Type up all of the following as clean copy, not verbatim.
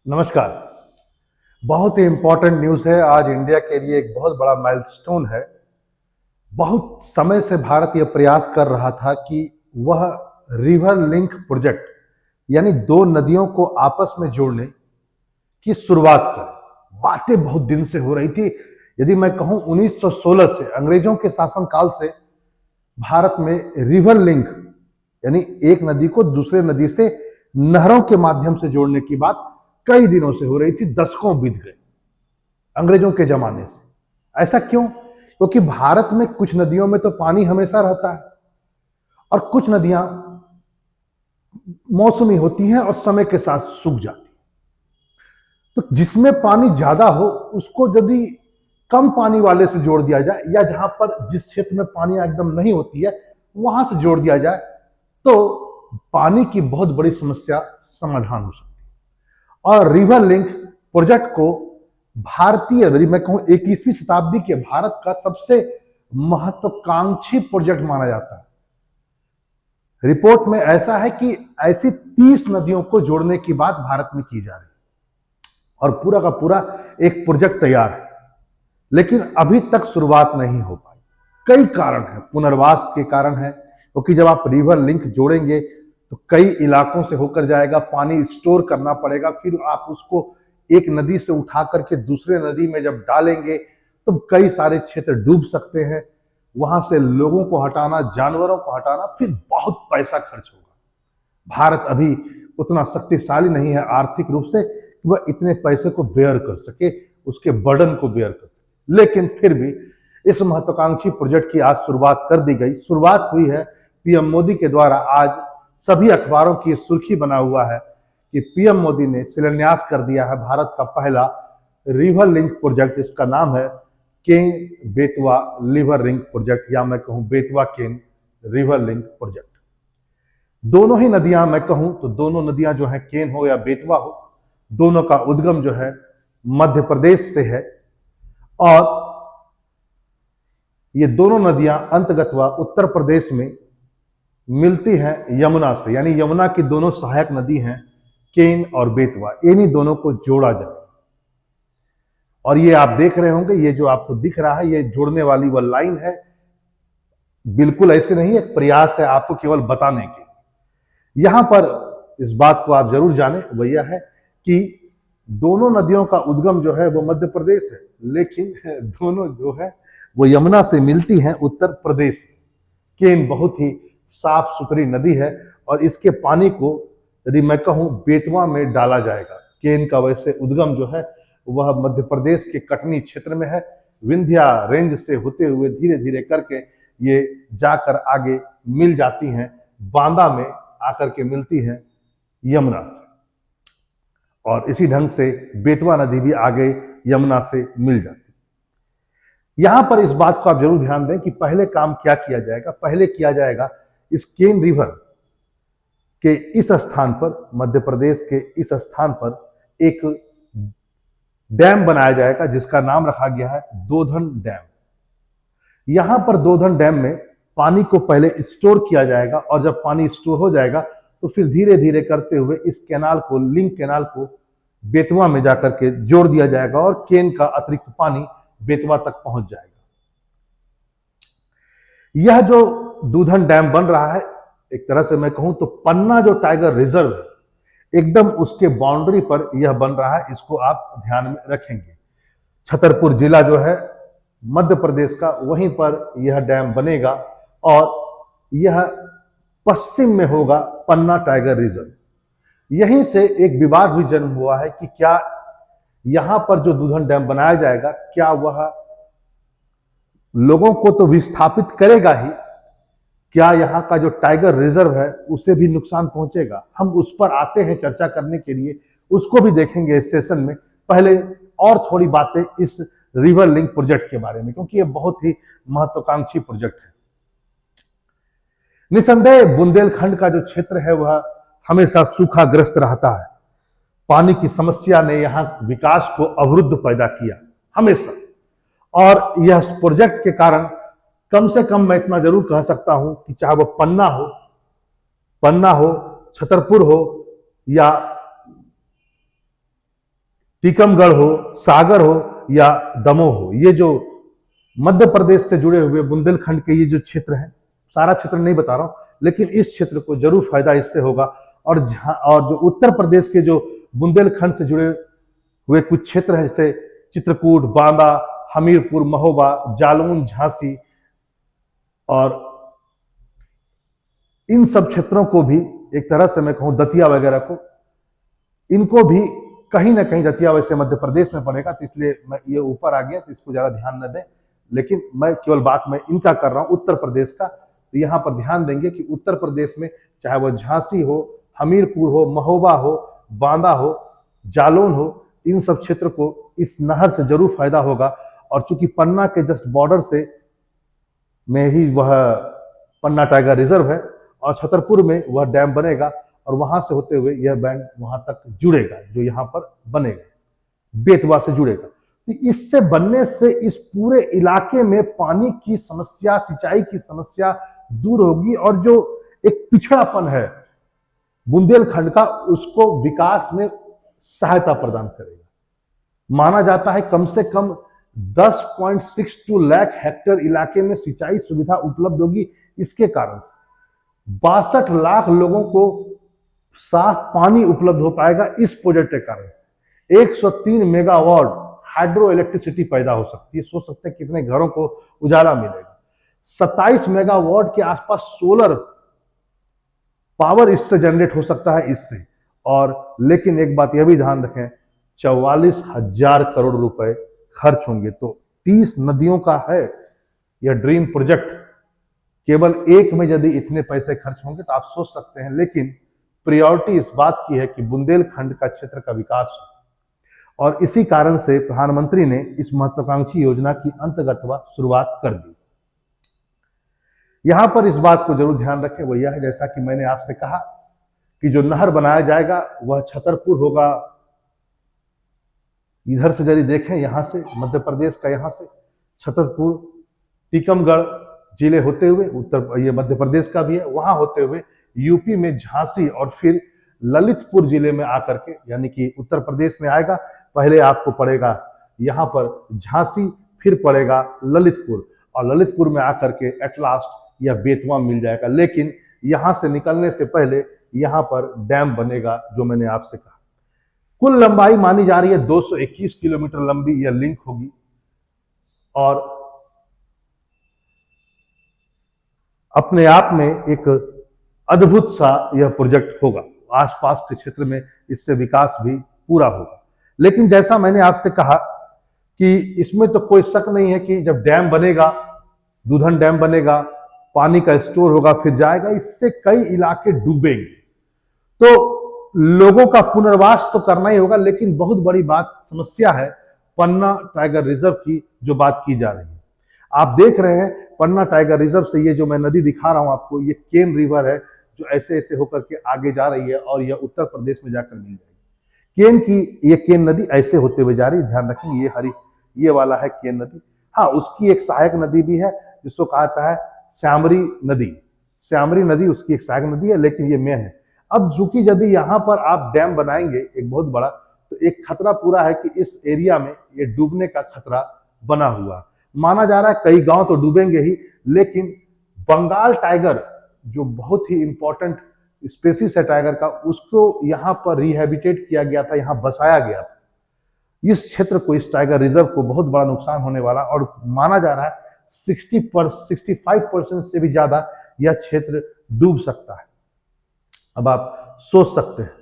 नमस्कार। बहुत ही important news है। आज इंडिया के लिए एक बहुत बड़ा माइलस्टोन है। बहुत समय से भारत यह प्रयास कर रहा था कि वह रिवर लिंक प्रोजेक्ट यानी दो नदियों को आपस में जोड़ने की शुरुआत करे। बातें बहुत दिन से हो रही थी। यदि मैं कहूं 1916 से अंग्रेजों के शासनकाल से भारत में रिवर लिंक यानी एक नदी को दूसरे नदी से नहरों के माध्यम से जोड़ने की बात कई दिनों से हो रही थी। दशकों बीत गए अंग्रेजों के जमाने से। ऐसा क्यों? क्योंकि भारत में कुछ नदियों में तो पानी हमेशा रहता है और कुछ नदियां मौसमी होती हैं और समय के साथ सूख जाती। तो जिसमें पानी ज्यादा हो उसको यदि कम पानी वाले से जोड़ दिया जाए या जहां पर जिस क्षेत्र में पानी एकदम नहीं होती है वहां से जोड़ दिया जाए तो पानी की बहुत बड़ी समस्या समाधान हो सकती है। और रिवर लिंक प्रोजेक्ट को भारतीय यदि मैं कहूं 21वीं शताब्दी के भारत का सबसे महत्वाकांक्षी प्रोजेक्ट माना जाता है। रिपोर्ट में ऐसा है कि ऐसी 30 नदियों को जोड़ने की बात भारत में की जा रही है और पूरा का पूरा एक प्रोजेक्ट तैयार है, लेकिन अभी तक शुरुआत नहीं हो पाई। कई कारण हैं। पुनर्वास के कारण है, क्योंकि जब आप रिवर लिंक जोड़ेंगे तो कई इलाकों से होकर जाएगा, पानी स्टोर करना पड़ेगा, फिर आप उसको एक नदी से उठा करके दूसरे नदी में जब डालेंगे तो कई सारे क्षेत्र डूब सकते हैं। वहां से लोगों को हटाना, जानवरों को हटाना, फिर बहुत पैसा खर्च होगा। भारत अभी उतना शक्तिशाली नहीं है आर्थिक रूप से कि वह इतने पैसे को बेयर कर सके, उसके बर्डन को बेयर कर सके। लेकिन फिर भी इस महत्वाकांक्षी प्रोजेक्ट की आज शुरुआत कर दी गई। शुरुआत हुई है पीएम मोदी के द्वारा। आज सभी अखबारों की सुर्खी बना हुआ है कि पीएम मोदी ने शिलान्यास कर दिया है भारत का पहला रिवर लिंक प्रोजेक्ट। इसका नाम है Ken Betwa river link project, या मैं कहूं बेतवा केन रिवर लिंक प्रोजेक्ट। दोनों ही नदियां मैं कहूं तो दोनों नदियां जो है केन हो या बेतवा हो, दोनों का उद्गम जो है मध्य प्रदेश से है और ये दोनों नदियां अंतगतवा उत्तर प्रदेश में मिलती हैं यमुना से, यानी यमुना की दोनों सहायक नदी हैं केन और बेतवा। इन्हीं दोनों को जोड़ा जाए और ये आप देख रहे होंगे, ये जो आपको दिख रहा है ये जोड़ने वाली वह लाइन है। बिल्कुल ऐसे नहीं, एक प्रयास है आपको केवल बताने के। यहां पर इस बात को आप जरूर जाने, वह यह है कि दोनों नदियों का उद्गम जो है वो मध्य प्रदेश है, लेकिन दोनों जो है वो यमुना से मिलती हैं उत्तर प्रदेश में। केन बहुत ही साफ सुथरी नदी है और इसके पानी को यदि मैं कहूं बेतवा में डाला जाएगा। केन का वैसे उद्गम जो है वह मध्य प्रदेश के कटनी क्षेत्र में है। विंध्या रेंज से होते हुए धीरे धीरे करके ये जाकर आगे मिल जाती हैं, बांदा में आकर के मिलती हैं यमुना से, और इसी ढंग से बेतवा नदी भी आगे यमुना से मिल जाती है। यहां पर इस बात को आप जरूर ध्यान दें कि पहले काम क्या किया जाएगा। पहले किया जाएगा इस केन रिवर के इस स्थान पर, मध्य प्रदेश के इस स्थान पर एक डैम बनाया जाएगा जिसका नाम रखा गया है दोधन डैम। यहां पर दोधन डैम में पानी को पहले स्टोर किया जाएगा और जब पानी स्टोर हो जाएगा तो फिर धीरे धीरे करते हुए इस कैनाल को, लिंक कैनाल को बेतवा में जाकर के जोड़ दिया जाएगा और केन का अतिरिक्त पानी बेतवा तक पहुंच जाएगा। यह जो दूधन डैम बन रहा है, एक तरह से मैं कहूं तो पन्ना जो टाइगर रिजर्व है एकदम उसके बाउंड्री पर यह बन रहा है। इसको आप ध्यान में रखेंगे। छतरपुर जिला जो है मध्य प्रदेश का, वहीं पर यह डैम बनेगा और यह पश्चिम में होगा पन्ना टाइगर रिजर्व। यहीं से एक विवाद भी जन्म हुआ है कि क्या यहां पर जो दूधन डैम बनाया जाएगा क्या वह लोगों को तो विस्थापित करेगा ही, क्या यहाँ का जो टाइगर रिजर्व है उसे भी नुकसान पहुंचेगा? हम उस पर आते हैं चर्चा करने के लिए, उसको भी देखेंगे इस सेशन में। पहले और थोड़ी बातें इस रिवर लिंक प्रोजेक्ट के बारे में, क्योंकि यह बहुत ही महत्वाकांक्षी प्रोजेक्ट है। निसंदेह बुंदेलखंड का जो क्षेत्र है वह हमेशा सूखाग्रस्त रहता है। पानी की समस्या ने यहां विकास को अवरुद्ध पैदा किया हमेशा, और यह प्रोजेक्ट के कारण कम से कम मैं इतना जरूर कह सकता हूं कि चाहे वो पन्ना हो, छतरपुर हो या टीकमगढ़ हो, सागर हो या दमोह हो, ये जो मध्य प्रदेश से जुड़े हुए बुंदेलखंड के ये जो क्षेत्र है, सारा क्षेत्र नहीं बता रहा हूं, लेकिन इस क्षेत्र को जरूर फायदा इससे होगा। और जो उत्तर प्रदेश के जो बुंदेलखंड से जुड़े हुए कुछ क्षेत्र हैं, जैसे चित्रकूट, बांदा, हमीरपुर, महोबा, जालौन, झांसी, और इन सब क्षेत्रों को भी एक तरह से मैं कहूं, दतिया वगैरह को, इनको भी कहीं ना कहीं, दतिया वैसे मध्य प्रदेश में पड़ेगा तो इसलिए मैं ये ऊपर आ गया, तो इसको ज्यादा ध्यान न दें, लेकिन मैं केवल बात मैं इनका कर रहा हूं, उत्तर प्रदेश का। तो यहां पर ध्यान देंगे कि उत्तर प्रदेश में चाहे वह झांसी हो, हमीरपुर हो, महोबा हो, बांदा हो, जालौन हो, इन सब क्षेत्र को इस नहर से जरूर फायदा होगा। और चूंकि पन्ना के जस्ट बॉर्डर से में ही वह पन्ना टाइगर रिजर्व है, और छतरपुर में वह डैम बनेगा, और वहां से होते हुए यह बैंड वहां तक जुड़ेगा, जो यहाँ पर बनेगा, बेतवा से जुड़ेगा। तो इससे बनने से इस पूरे इलाके में पानी की समस्या, सिंचाई की समस्या दूर होगी, और जो एक पिछड़ापन है बुंदेलखंड का, उसको विकास में सहायता प्रदान करेगा। माना जाता है कम से कम 10.62 लाख हेक्टेयर इलाके में सिंचाई सुविधा उपलब्ध होगी। इसके कारण से 62 लाख लोगों को साफ पानी उपलब्ध हो पाएगा। इस प्रोजेक्ट के कारण से 103 मेगावाट हाइड्रो इलेक्ट्रिसिटी पैदा हो सकती है। सोच सकते हैं कितने घरों को उजाला मिलेगा। 27 मेगावाट के आसपास सोलर पावर इससे जनरेट हो सकता है इससे। और लेकिन एक बात यह भी ध्यान रखें, 44,000 करोड़ रुपए खर्च होंगे। तो 30 नदियों का है यह ड्रीम प्रोजेक्ट। केवल एक में यदि इतने पैसे खर्च होंगे तो आप सोच सकते हैं, लेकिन प्रायोरिटी इस बात की है कि बुंदेलखंड का क्षेत्र का विकास हो। और इसी कारण से प्रधानमंत्री ने इस महत्वाकांक्षी योजना की अंतर्गत शुरुआत कर दी। यहां पर इस बात को जरूर ध्यान रखें, वो यह है, जैसा कि मैंने आपसे कहा कि जो नहर बनाया जाएगा वह छतरपुर होगा। इधर से यदि देखें, यहां से मध्य प्रदेश का, यहां से छतरपुर, टीकमगढ़ जिले होते हुए ये मध्य प्रदेश का भी है, वहां होते हुए यूपी में झांसी, और फिर ललितपुर जिले में आकर के, यानी कि उत्तर प्रदेश में आएगा। पहले आपको पड़ेगा यहां पर झांसी, फिर पड़ेगा ललितपुर, और ललितपुर में आकर के एट लास्ट यह बेतवा मिल जाएगा। लेकिन यहां से निकलने से पहले यहां पर डैम बनेगा, जो मैंने आपसे कहा। कुल लंबाई मानी जा रही है 221 किलोमीटर लंबी यह लिंक होगी, और अपने आप में एक अद्भुत सा यह प्रोजेक्ट होगा। आसपास के क्षेत्र में इससे विकास भी पूरा होगा। लेकिन जैसा मैंने आपसे कहा कि इसमें तो कोई शक नहीं है कि जब डैम बनेगा, दूधन डैम बनेगा, पानी का स्टोर होगा, फिर जाएगा, इससे कई इलाके डूबेंगे। तो लोगों का पुनर्वास तो करना ही होगा, लेकिन बहुत बड़ी बात, समस्या है पन्ना टाइगर रिजर्व की जो बात की जा रही है। आप देख रहे हैं पन्ना टाइगर रिजर्व से ये जो मैं नदी दिखा रहा हूं आपको, ये केन रिवर है, जो ऐसे ऐसे होकर के आगे जा रही है, और यह उत्तर प्रदेश में जाकर मिल जाएगी। केन की ये केन नदी ऐसे होते हुए जा रही है, ध्यान रखें, ये हरी, ये वाला है केन नदी। हाँ, उसकी एक सहायक नदी भी है जिसको कहा जाता है श्यामरी नदी। श्यामरी नदी उसकी एक सहायक नदी है, लेकिन ये मेन है। अब चूंकि यदि यहाँ पर आप डैम बनाएंगे एक बहुत बड़ा, तो एक खतरा पूरा है कि इस एरिया में ये डूबने का खतरा बना हुआ। माना जा रहा है कई गांव तो डूबेंगे ही, लेकिन बंगाल टाइगर जो बहुत ही इंपॉर्टेंट स्पेसीज है टाइगर का, उसको यहाँ पर रिहेबिटेट किया गया था, यहाँ बसाया गया था। इस क्षेत्र को, इस टाइगर रिजर्व को बहुत बड़ा नुकसान होने वाला, और माना जा रहा है 65% से भी ज्यादा यह क्षेत्र डूब सकता है। अब आप सोच सकते हैं।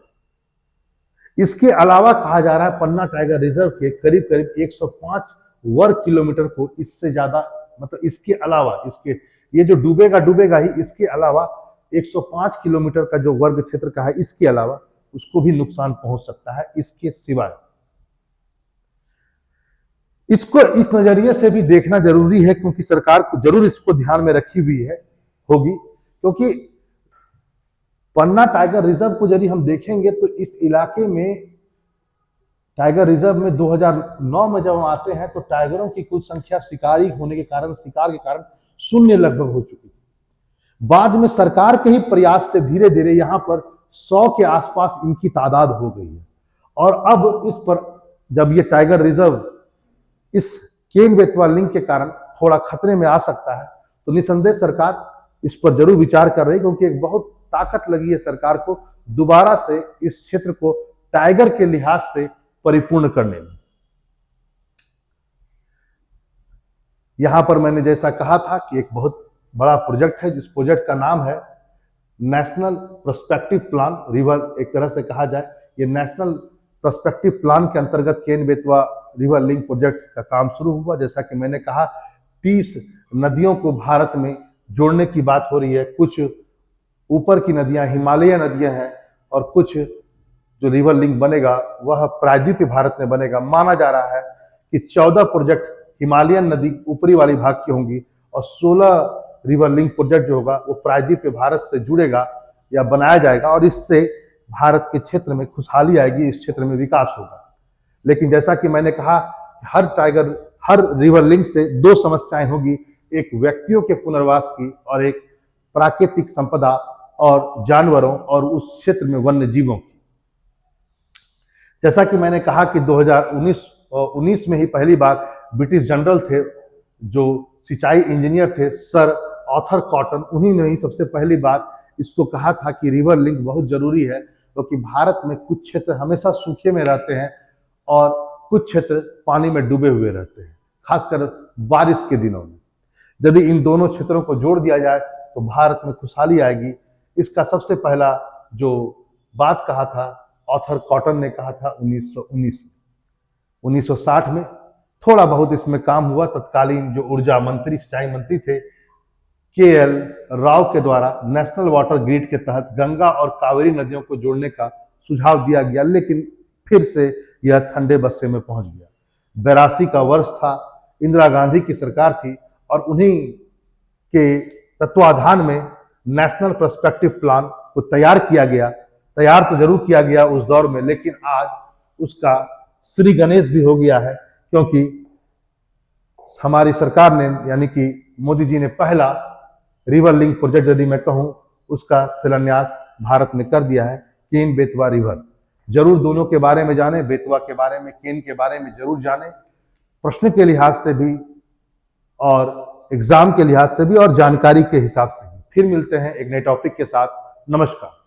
इसके अलावा कहा जा रहा है पन्ना टाइगर रिजर्व के करीब करीब 105 वर्ग किलोमीटर को, इससे ज्यादा, मतलब इसके अलावा, इसके ये जो डूबेगा ही, इसके अलावा 105 किलोमीटर का जो वर्ग क्षेत्र का है, इसके अलावा उसको भी नुकसान पहुंच सकता है। इसके सिवाय इसको इस नजरिए से भी देखना जरूरी है, क्योंकि सरकार को जरूर इसको ध्यान में रखी हुई है होगी, क्योंकि पन्ना टाइगर रिजर्व को यदि हम देखेंगे तो इस इलाके में, टाइगर रिजर्व में 2009 में जब हम आते हैं तो टाइगरों की कुल संख्या शिकार के कारण शून्य लगभग हो चुकी थी। बाद में सरकार के ही प्रयास से धीरे धीरे यहां पर 100 के आसपास इनकी तादाद हो गई है, और अब इस पर जब ये टाइगर रिजर्व इस केन बेतवा लिंक के कारण थोड़ा खतरे में आ सकता है, तो निसंदेह सरकार इस पर जरूर विचार कर रही है, क्योंकि एक बहुत ताकत लगी है सरकार को दोबारा से इस क्षेत्र को टाइगर के लिहाज से परिपूर्ण करने में। यहां पर मैंने जैसा कहा था कि एक बहुत बड़ा प्रोजेक्ट है, जिस प्रोजेक्ट का नाम है नेशनल प्रोस्पेक्टिव प्लान रिवर, एक तरह से कहा जाए ये नेशनल प्रोस्पेक्टिव प्लान के अंतर्गत Ken Betwa river link project का काम शुरू हुआ। जैसा कि मैंने कहा 30 नदियों को भारत में जोड़ने की बात हो रही है। कुछ ऊपर की नदियां हिमालय नदियां हैं और कुछ जो रिवर लिंक बनेगा वह प्रायद्वीपीय भारत में बनेगा। माना जा रहा है कि 14 प्रोजेक्ट हिमालयन नदी ऊपरी वाली भाग की होंगी और 16 रिवर लिंक प्रोजेक्ट जो होगा वो प्रायद्वीपीय भारत से जुड़ेगा या बनाया जाएगा, और इससे भारत के क्षेत्र में खुशहाली आएगी, इस क्षेत्र में विकास होगा। लेकिन जैसा कि मैंने कहा हर रिवर लिंक से दो समस्याएं होगी, एक व्यक्तियों के पुनर्वास की और एक प्राकृतिक संपदा और जानवरों और उस क्षेत्र में वन्य जीवों की। जैसा कि मैंने कहा कि 2019 में ही पहली बार ब्रिटिश जनरल थे जो सिंचाई इंजीनियर थे सर आर्थर कॉटन, उन्हीं ने ही सबसे पहली बार इसको कहा था कि रिवर लिंक बहुत जरूरी है, क्योंकि भारत में कुछ क्षेत्र हमेशा सूखे में रहते हैं और कुछ क्षेत्र पानी में डूबे हुए रहते हैं, खासकर बारिश के दिनों में। यदि इन दोनों क्षेत्रों को जोड़ दिया जाए तो भारत में खुशहाली आएगी। इसका सबसे पहला जो बात कहा था आर्थर कॉटन ने कहा था 1919 में। 1960 में थोड़ा बहुत इसमें काम हुआ। तत्कालीन जो ऊर्जा मंत्री, सिंचाई मंत्री थे KL राव के द्वारा नेशनल वाटर ग्रिड के तहत गंगा और कावेरी नदियों को जोड़ने का सुझाव दिया गया, लेकिन फिर से यह ठंडे बस्ते में पहुंच गया। 82 का वर्ष था, इंदिरा गांधी की सरकार थी और उन्हीं के तत्वाधान में नेशनल प्रोस्पेक्टिव प्लान को तैयार किया गया। तैयार तो जरूर किया गया उस दौर में, लेकिन आज उसका श्री गणेश भी हो गया है, क्योंकि हमारी सरकार ने यानी कि मोदी जी ने पहला रिवर लिंक प्रोजेक्ट, यदि मैं कहूं, उसका शिलान्यास भारत में कर दिया है, केन बेतवा रिवर। जरूर दोनों के बारे में जाने, बेतवा के बारे में, केन के बारे में जरूर जाने, प्रश्न के लिहाज से भी और एग्जाम के लिहाज से भी और जानकारी के हिसाब से भी। फिर मिलते हैं एक नए टॉपिक के साथ। नमस्कार।